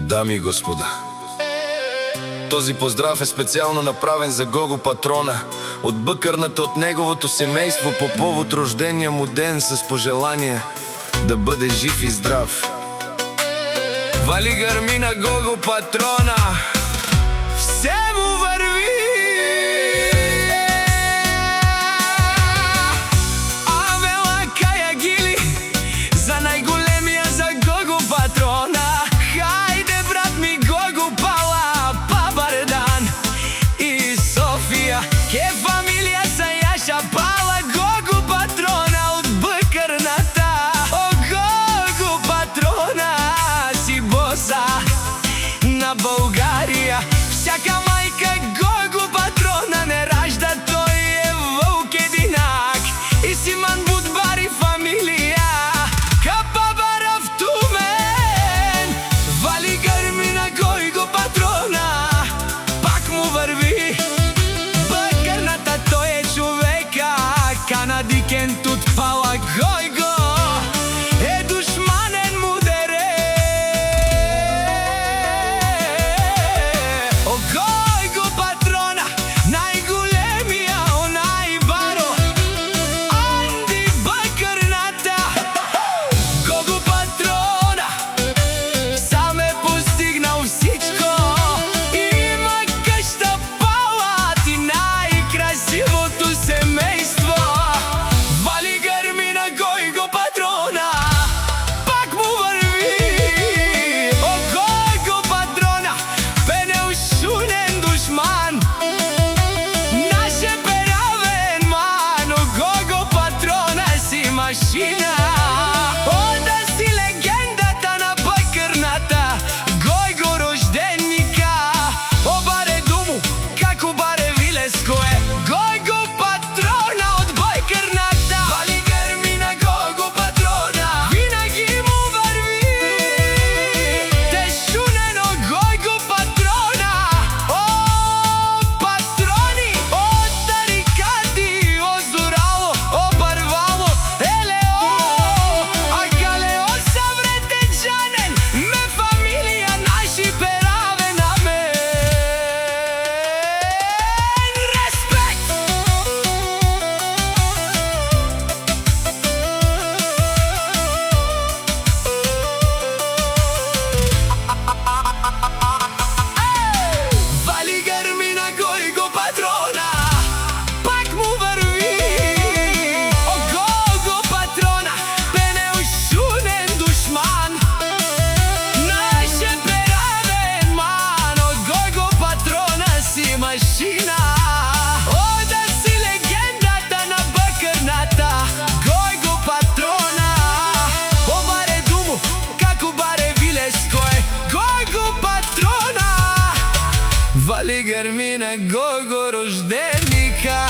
Дами и господа, този поздрав е специално направен за Гого Патрона, отбъкърната от неговото семейство по повод рождения му ден, с пожелание да бъде жив и здрав. Вали гърми на Гого Патрона, все му върви. Авела Каягили за най-големия, за Гого Патрона. Хайде, брат ми, Гого Пала, Пабардан и София, ке фамилия са яша пала. Гого Патрона от бъкърната, о, Гого Патрона си боса на България. Всяка майка Гого Патрона не ражда, той е вълк единак и Симан Будбари фамилия. Капабара в Тумен, вали гърми на Гого Патрона, пак му върви бъкърната, той е човека. Канадикен тут пала Гойго е душманен мудере. О, Гого Патрона, най-големия, о, най-баро, Анди бъкърната. Гого Патрона сам е постигнал всичко, има къща палат и най-красивото семейство. Вали гърми на Гого Патрона, пак му върви. О, Гого Патрона, пенел шунен душман, наше перавен ман. О, Гого Патрона си машина, о, да си легендата на бъкърната. Гойго рожденика, о, баре думу, како баре вилеско е Гого Патрона от бъкърната. Вали гърми на Гого Патрона, винаги му върви. Те шунено Гого Патрона, о, патрони, о, тарикати, о, Зорало, о, Барвало, Елео, а Галео съвретечанен, ме фамилия наши пераве на мен. Респект! Вали гърми на Гого Патрона, пак му върви. О, Гого Патрона, пенел шунен душман, наше перавен ман. О, Гого Патрона си машина, о, да си легендата на бъкърната. Гого Патрона, о, баре думу, како баре вилеско е Гого Патрона. Вали гърми на Гого рожденика.